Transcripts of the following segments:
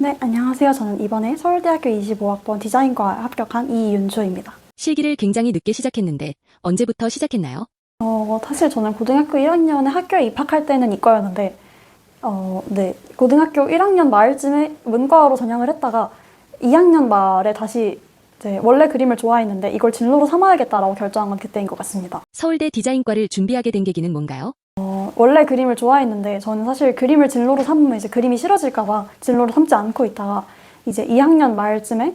네, 안녕하세요. 저는 이번에 서울대학교 25학번 디자인과에 합격한 이윤주입니다. 실기를 굉장히 늦게 시작했는데 언제부터 시작했나요? 사실 저는 고등학교 1학년에 학교에 입학할 때는 이과였는데, 네, 고등학교 1학년 말쯤에 문과로 전향을 했다가 2학년 말에 다시 이제 원래 그림을 좋아했는데 이걸 진로로 삼아야겠다라고 결정한 건 그때인 것 같습니다. 서울대 디자인과를 준비하게 된 계기는 뭔가요? 원래 그림을 좋아했는데 저는 사실 그림을 진로로 삼으면 이제 그림이 싫어질까 봐 진로로 삼지 않고 있다가 이제 2학년 말쯤에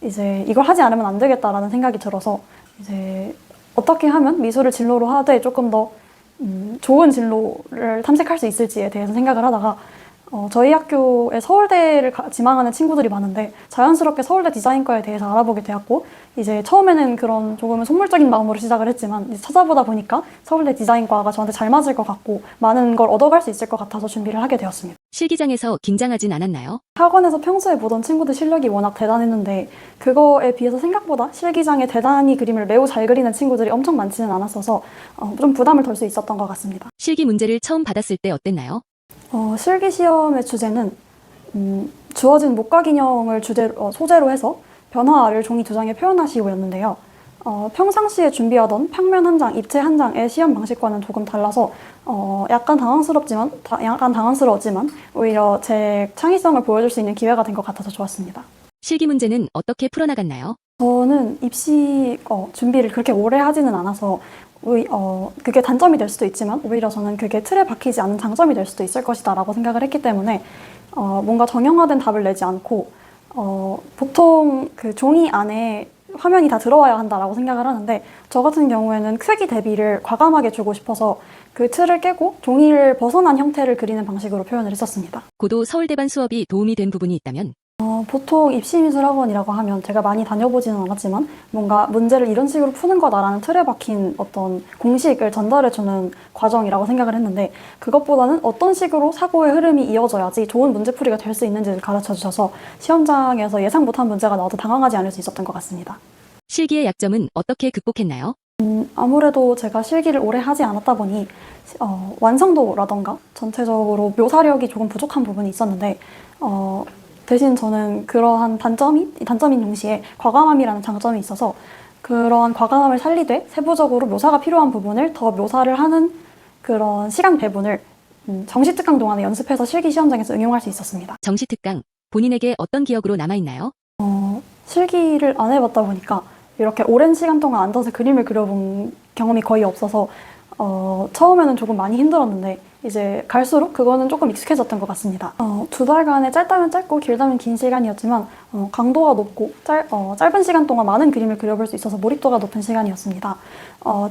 이제 이걸 하지 않으면 안 되겠다라는 생각이 들어서 이제 어떻게 하면 미술을 진로로 하되 조금 더 좋은 진로를 탐색할 수 있을지에 대해서 생각을 하다가 저희 학교에 서울대를 지망하는 친구들이 많은데 자연스럽게 서울대 디자인과에 대해서 알아보게 되었고 이제 처음에는 그런 조금은 속물적인 마음으로 시작을 했지만 이제 찾아보다 보니까 서울대 디자인과가 저한테 잘 맞을 것 같고 많은 걸 얻어갈 수 있을 것 같아서 준비를 하게 되었습니다. 실기장에서 긴장하진 않았나요? 학원에서 평소에 보던 친구들 실력이 워낙 대단했는데 그거에 비해서 생각보다 실기장에 대단히 그림을 매우 잘 그리는 친구들이 엄청 많지는 않았어서 좀 부담을 덜 수 있었던 것 같습니다. 실기 문제를 처음 받았을 때 어땠나요? 실기 시험의 주제는 주어진 목각 인형을 소재로 해서 변화를 종이 2장에 표현하시고였는데요. 평상시에 준비하던 평면 한 장, 입체 한 장의 시험 방식과는 조금 달라서 약간 당황스러웠지만 오히려 제 창의성을 보여줄 수 있는 기회가 된 것 같아서 좋았습니다. 실기 문제는 어떻게 풀어나갔나요? 저는 입시 준비를 그렇게 오래 하지는 않아서 그게 단점이 될 수도 있지만 오히려 저는 그게 틀에 박히지 않은 장점이 될 수도 있을 것이다 라고 생각을 했기 때문에 뭔가 정형화된 답을 내지 않고 보통 그 종이 안에 화면이 다 들어와야 한다라고 생각을 하는데 저 같은 경우에는 크기 대비를 과감하게 주고 싶어서 그 틀을 깨고 종이를 벗어난 형태를 그리는 방식으로 표현을 했었습니다. 고도 서울대반 수업이 도움이 된 부분이 있다면? 보통 입시미술학원이라고 하면 제가 많이 다녀보지는 않았지만 뭔가 문제를 이런 식으로 푸는 거다라는 틀에 박힌 어떤 공식을 전달해주는 과정이라고 생각을 했는데 그것보다는 어떤 식으로 사고의 흐름이 이어져야지 좋은 문제풀이가 될 수 있는지를 가르쳐 주셔서 시험장에서 예상 못한 문제가 나와도 당황하지 않을 수 있었던 것 같습니다. 실기의 약점은 어떻게 극복했나요? 아무래도 제가 실기를 오래 하지 않았다 보니 완성도라던가 전체적으로 묘사력이 조금 부족한 부분이 있었는데 대신 저는 그러한 단점인 동시에 과감함이라는 장점이 있어서 그러한 과감함을 살리되 세부적으로 묘사가 필요한 부분을 더 묘사를 하는 그런 시간 배분을 정시특강 동안에 연습해서 실기 시험장에서 응용할 수 있었습니다. 정시특강, 본인에게 어떤 기억으로 남아있나요? 실기를 안 해봤다 보니까 이렇게 오랜 시간 동안 앉아서 그림을 그려본 경험이 거의 없어서 처음에는 조금 많이 힘들었는데 이제 갈수록 그거는 조금 익숙해졌던 것 같습니다. 2달간의 짧다면 짧고 길다면 긴 시간이었지만 강도가 높고 짧은 시간 동안 많은 그림을 그려볼 수 있어서 몰입도가 높은 시간이었습니다.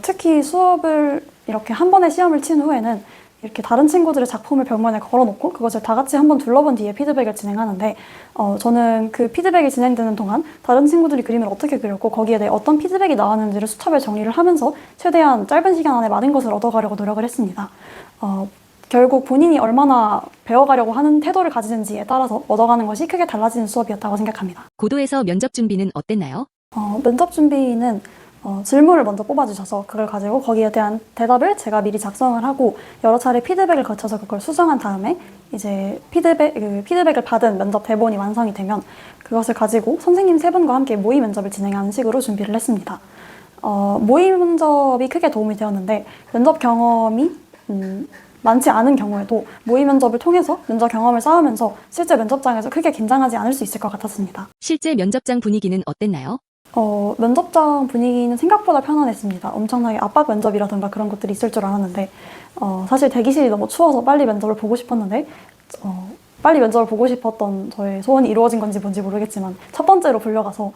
특히 수업을 이렇게 한 번의 시험을 친 후에는 이렇게 다른 친구들의 작품을 벽면에 걸어놓고 그것을 다 같이 한번 둘러본 뒤에 피드백을 진행하는데 저는 그 피드백이 진행되는 동안 다른 친구들이 그림을 어떻게 그렸고 거기에 대해 어떤 피드백이 나왔는지를 수차별 정리를 하면서 최대한 짧은 시간 안에 많은 것을 얻어가려고 노력을 했습니다. 결국 본인이 얼마나 배워가려고 하는 태도를 가지는지에 따라서 얻어가는 것이 크게 달라지는 수업이었다고 생각합니다. 고도에서 면접 준비는 어땠나요? 면접 준비는 질문을 먼저 뽑아주셔서 그걸 가지고 거기에 대한 대답을 제가 미리 작성을 하고 여러 차례 피드백을 거쳐서 그걸 수정한 다음에 이제 피드백을 받은 면접 대본이 완성이 되면 그것을 가지고 선생님 3분과 함께 모의 면접을 진행하는 식으로 준비를 했습니다. 모의 면접이 크게 도움이 되었는데 면접 경험이 많지 않은 경우에도 모의 면접을 통해서 면접 경험을 쌓으면서 실제 면접장에서 크게 긴장하지 않을 수 있을 것 같았습니다. 실제 면접장 분위기는 어땠나요? 면접장 분위기는 생각보다 편안했습니다. 엄청나게 압박 면접이라든가 그런 것들이 있을 줄 알았는데 사실 대기실이 너무 추워서 빨리 면접을 보고 싶었는데 빨리 면접을 보고 싶었던 저의 소원이 이루어진 건지 뭔지 모르겠지만 첫 번째로 불려가서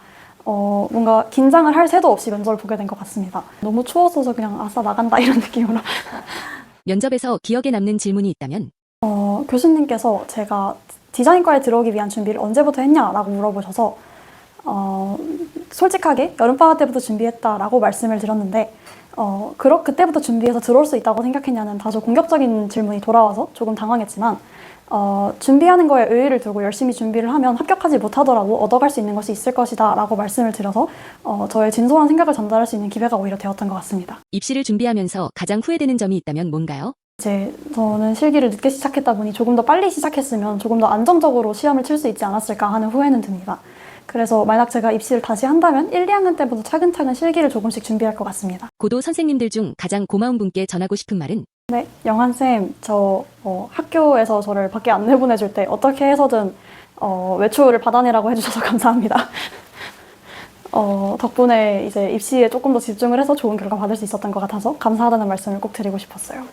뭔가 긴장을 할 새도 없이 면접을 보게 된 것 같습니다. 너무 추워서 그냥 아싸 나간다 이런 느낌으로 면접에서 기억에 남는 질문이 있다면? 교수님께서 제가 디자인과에 들어오기 위한 준비를 언제부터 했냐라고 물어보셔서 솔직하게 여름방학 때부터 준비했다라고 말씀을 드렸는데 그때부터 준비해서 들어올 수 있다고 생각했냐는 다소 공격적인 질문이 돌아와서 조금 당황했지만 준비하는 거에 의의를 두고 열심히 준비를 하면 합격하지 못하더라도 얻어갈 수 있는 것이 있을 것이다 라고 말씀을 드려서 저의 진솔한 생각을 전달할 수 있는 기회가 오히려 되었던 것 같습니다. 입시를 준비하면서 가장 후회되는 점이 있다면 뭔가요? 이제 저는 실기를 늦게 시작했다 보니 조금 더 빨리 시작했으면 조금 더 안정적으로 시험을 칠 수 있지 않았을까 하는 후회는 듭니다. 그래서 만약 제가 입시를 다시 한다면 1, 2학년 때부터 차근차근 실기를 조금씩 준비할 것 같습니다. 고도 선생님들 중 가장 고마운 분께 전하고 싶은 말은? 네, 영환쌤, 저 학교에서 저를 밖에 안 내보내줄 때 어떻게 해서든 외출을 받아내라고 해주셔서 감사합니다. 덕분에 이제 입시에 조금 더 집중을 해서 좋은 결과 받을 수 있었던 것 같아서 감사하다는 말씀을 꼭 드리고 싶었어요.